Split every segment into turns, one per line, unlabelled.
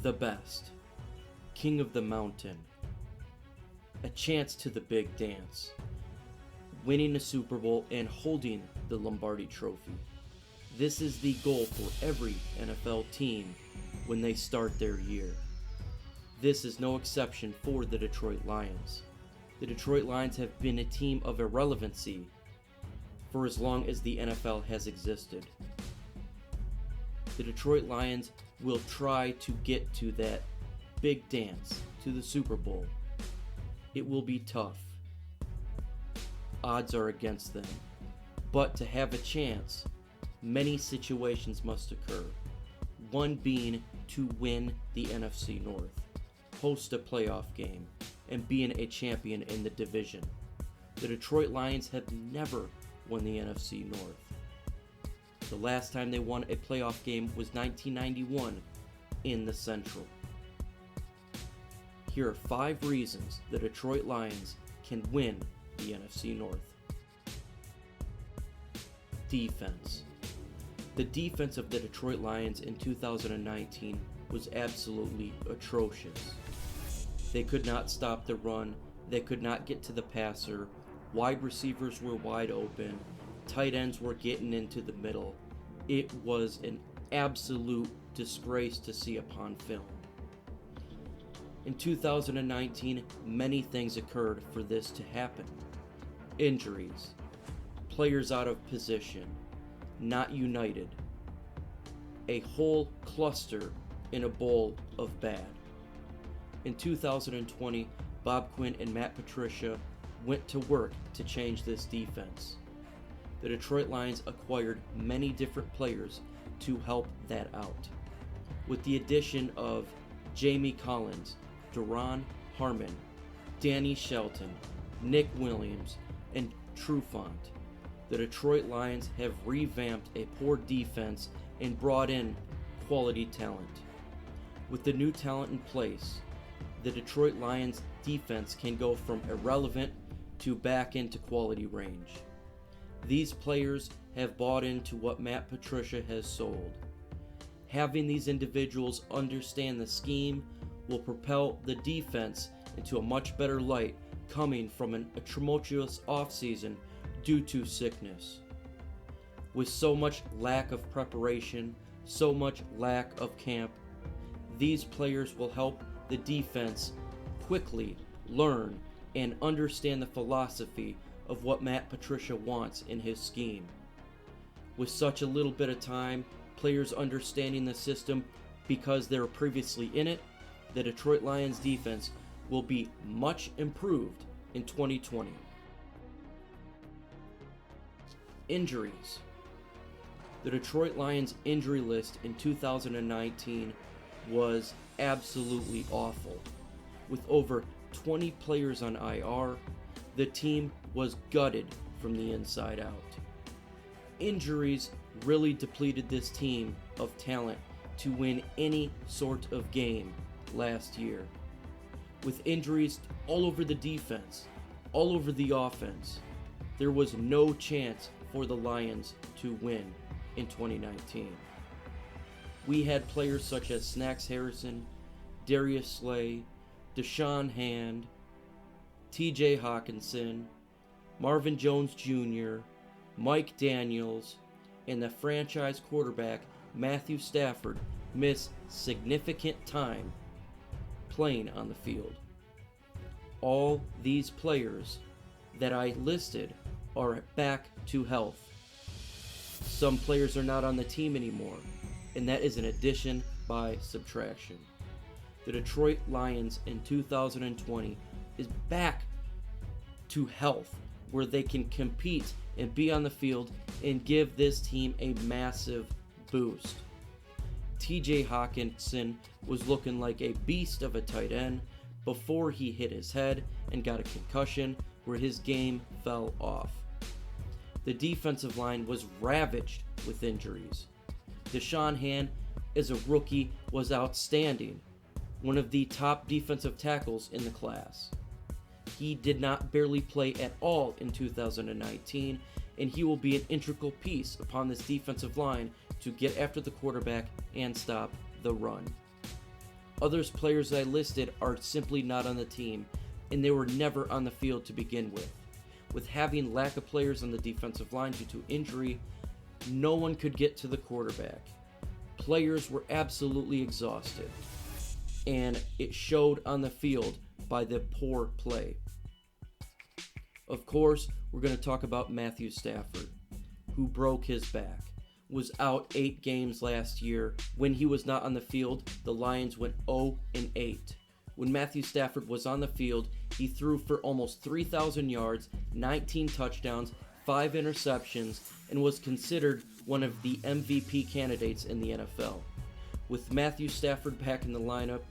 the best, king of the mountain, a chance to the big dance, winning a Super Bowl and holding the Lombardi Trophy. This is the goal for every NFL team when they start their year. This is no exception for the Detroit Lions. The Detroit Lions have been a team of irrelevancy for as long as the NFL has existed. The Detroit Lions will try to get to that big dance, to the Super Bowl. It will be tough. Odds are against them. But to have a chance, many situations must occur. One being to win the NFC North, host a playoff game, and being a champion in the division. The Detroit Lions have never won the NFC North. The last time they won a playoff game was 1991 in the Central. Here are 5 reasons the Detroit Lions can win the NFC North. Defense. The defense of the Detroit Lions in 2019 was absolutely atrocious. They could not stop the run, they could not get to the passer, wide receivers were wide open, tight ends were getting into the middle. It was an absolute disgrace to see upon film. In 2019, many things occurred for this to happen. Injuries, players out of position, not united, a whole cluster in a bowl of bad. In 2020, Bob Quinn and Matt Patricia went to work to change this defense. The Detroit Lions acquired many different players to help that out. With the addition of Jamie Collins, Juron Harmon, Danny Shelton, Nick Williams, and Trufant, the Detroit Lions have revamped a poor defense and brought in quality talent. With the new talent in place, the Detroit Lions defense can go from irrelevant to back into quality range. These players have bought into what Matt Patricia has sold. Having these individuals understand the scheme will propel the defense into a much better light coming from a tumultuous offseason due to sickness. With so much lack of preparation, so much lack of camp, these players will help the defense quickly learn and understand the philosophy of what Matt Patricia wants in his scheme. With such a little bit of time, players understanding the system because they were previously in it, the Detroit Lions defense will be much improved in 2020. Injuries. The Detroit Lions injury list in 2019 was absolutely awful. With over 20 players on IR, the team was gutted from the inside out. Injuries really depleted this team of talent to win any sort of game last year. With injuries all over the defense, all over the offense, there was no chance for the Lions to win in 2019. We had players such as Snacks Harrison, Darius Slay, Deshaun Hand, TJ Hawkinson, Marvin Jones Jr., Mike Daniels, and the franchise quarterback Matthew Stafford miss significant time playing on the field. All these players that I listed are back to health. Some players are not on the team anymore, and that is an addition by subtraction. The Detroit Lions in 2020 is back to health, where they can compete and be on the field and give this team a massive boost. TJ Hawkinson was looking like a beast of a tight end before he hit his head and got a concussion where his game fell off. The defensive line was ravaged with injuries. Deshaun Hand, as a rookie, was outstanding, one of the top defensive tackles in the class. He did not barely play at all in 2019, and he will be an integral piece upon this defensive line to get after the quarterback and stop the run. Others players that I listed are simply not on the team, and they were never on the field to begin with. With having lack of players on the defensive line due to injury, no one could get to the quarterback. Players were absolutely exhausted, and it showed on the field by the poor play. Of course, we're going to talk about Matthew Stafford, who broke his back, was out 8 games last year. When he was not on the field, the Lions went 0-8. When Matthew Stafford was on the field, he threw for almost 3,000 yards, 19 touchdowns, 5 interceptions, and was considered one of the MVP candidates in the NFL. With Matthew Stafford back in the lineup,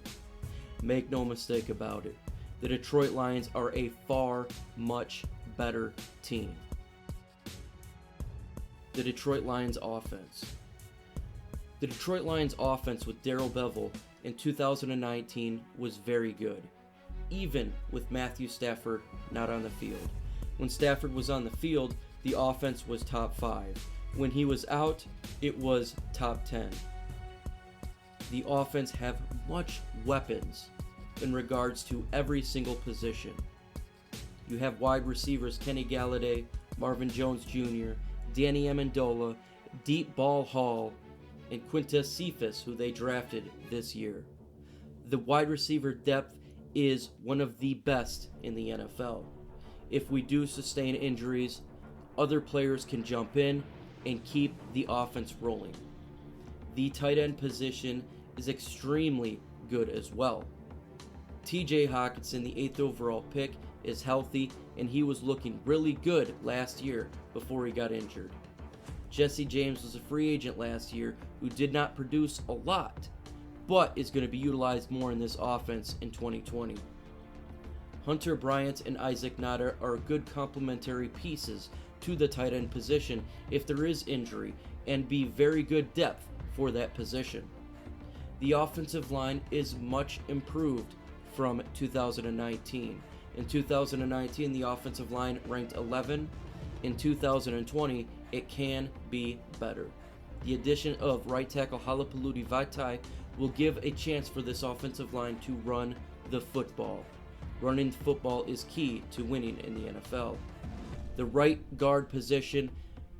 make no mistake about it, the Detroit Lions are a far much better team. The Detroit Lions offense. The Detroit Lions offense with Darrell Bevell in 2019 was very good, even with Matthew Stafford not on the field. When Stafford was on the field, the offense was top 5. When he was out, it was top 10. The offense have much weapons in regards to every single position. You have wide receivers Kenny Galladay, Marvin Jones Jr., Danny Amendola, Deep Ball Hall, and Quintez Cephas, who they drafted this year. The wide receiver depth is one of the best in the NFL. If we do sustain injuries, other players can jump in and keep the offense rolling. The tight end position is extremely good as well. TJ Hockenson, the 8th overall pick, is healthy, and he was looking really good last year before he got injured. Jesse James was a free agent last year who did not produce a lot, but is going to be utilized more in this offense in 2020. Hunter Bryant and Isaac Nada are good complementary pieces to the tight end position if there is injury, and be very good depth for that position. The offensive line is much improved from 2019. In 2019, the offensive line ranked 11. In 2020, it can be better. The addition of right tackle Halapoulivaati Vaitai will give a chance for this offensive line to run the football. Running the football is key to winning in the NFL. The right guard position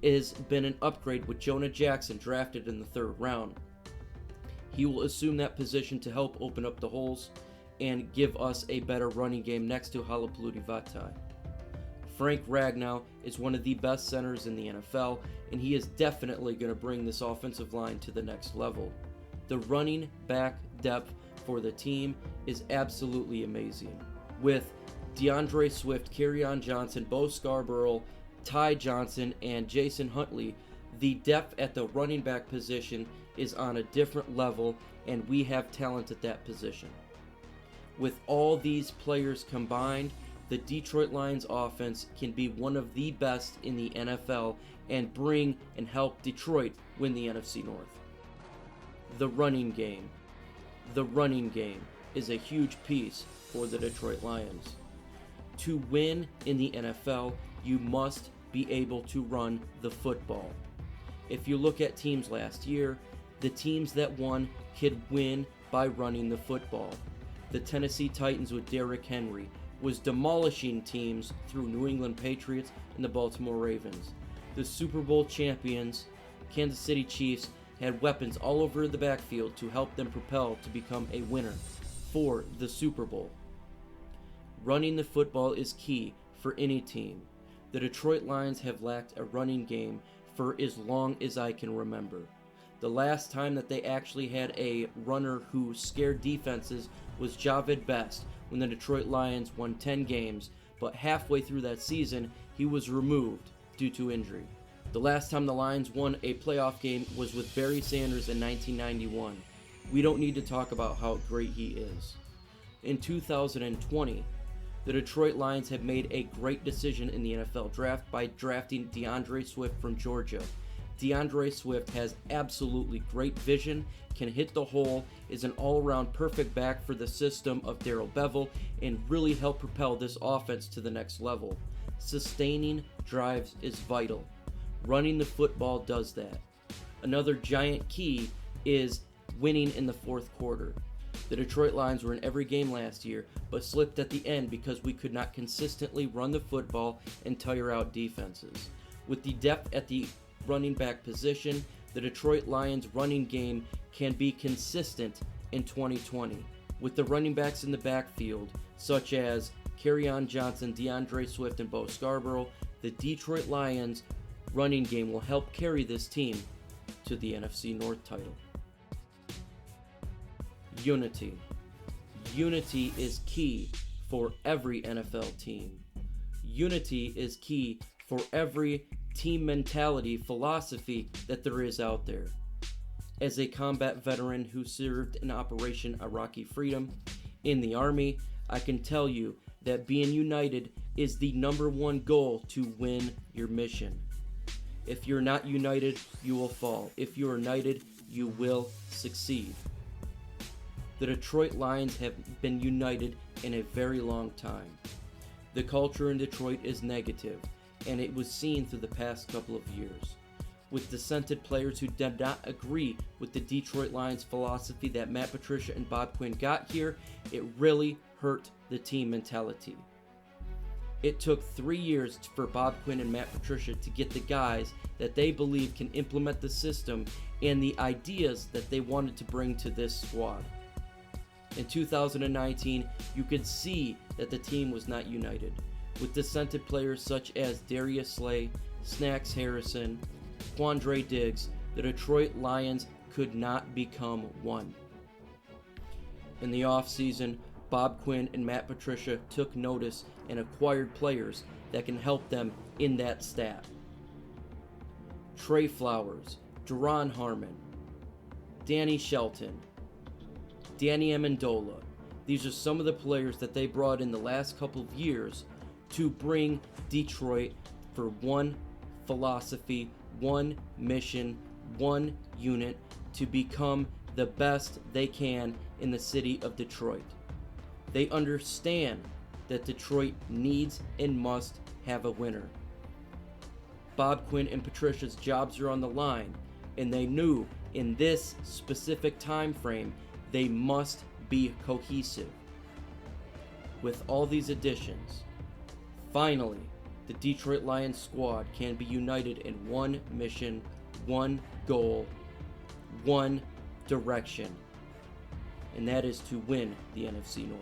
has been an upgrade with Jonah Jackson drafted in the 3rd round. He will assume that position to help open up the holes and give us a better running game next to Halapoulivaati Vaitai. Frank Ragnow is one of the best centers in the NFL, and he is definitely going to bring this offensive line to the next level. The running back depth for the team is absolutely amazing. With DeAndre Swift, Kerryon Johnson, Bo Scarborough, Ty Johnson, and Jason Huntley, the depth at the running back position is on a different level, and we have talent at that position. With all these players combined, the Detroit Lions offense can be one of the best in the NFL and bring and help Detroit win the NFC North. The running game. The running game is a huge piece for the Detroit Lions. To win in the NFL, you must be able to run the football. If you look at teams last year, the teams that won could win by running the football. The Tennessee Titans with Derrick Henry was demolishing teams through New England Patriots and the Baltimore Ravens. The Super Bowl champions, Kansas City Chiefs, had weapons all over the backfield to help them propel to become a winner for the Super Bowl. Running the football is key for any team. The Detroit Lions have lacked a running game for as long as I can remember. The last time that they actually had a runner who scared defenses was Javid Best when the Detroit Lions won 10 games, but halfway through that season, he was removed due to injury. The last time the Lions won a playoff game was with Barry Sanders in 1991. We don't need to talk about how great he is. In 2020, the Detroit Lions have made a great decision in the NFL draft by drafting DeAndre Swift from Georgia. DeAndre Swift has absolutely great vision, can hit the hole, is an all-around perfect back for the system of Darrell Bevell, and really help propel this offense to the next level. Sustaining drives is vital. Running the football does that. Another giant key is winning in the fourth quarter. The Detroit Lions were in every game last year, but slipped at the end because we could not consistently run the football and tire out defenses. With the depth at the running back position, the Detroit Lions running game can be consistent in 2020. With the running backs in the backfield, such as Kerryon Johnson, DeAndre Swift, and Bo Scarborough, the Detroit Lions running game will help carry this team to the NFC North title. Unity. Unity is key for every NFL team. Unity is key for every team mentality, philosophy that there is out there. As a combat veteran who served in Operation Iraqi Freedom in the Army, I can tell you that being united is the number one goal to win your mission. If you're not united, you will fall. If you are united, you will succeed. The Detroit Lions have been united in a very long time. The culture in Detroit is negative, and it was seen through the past couple of years. With dissented players who did not agree with the Detroit Lions philosophy that Matt Patricia and Bob Quinn got here, it really hurt the team mentality. It took 3 years for Bob Quinn and Matt Patricia to get the guys that they believe can implement the system and the ideas that they wanted to bring to this squad. In 2019, you could see that the team was not united, with dissented players such as Darius Slay, Snacks Harrison, Quandre Diggs. The Detroit Lions could not become one. In the offseason, Bob Quinn and Matt Patricia took notice and acquired players that can help them in that staff. Trey Flowers, Juron Harmon, Danny Shelton, Danny Amendola. These are some of the players that they brought in the last couple of years to bring Detroit for one philosophy, one mission, one unit to become the best they can in the city of Detroit. They understand that Detroit needs and must have a winner. Bob Quinn and Patricia's jobs are on the line, and they knew in this specific time frame they must be cohesive. With all these additions, finally, the Detroit Lions squad can be united in one mission, one goal, one direction, and that is to win the NFC North.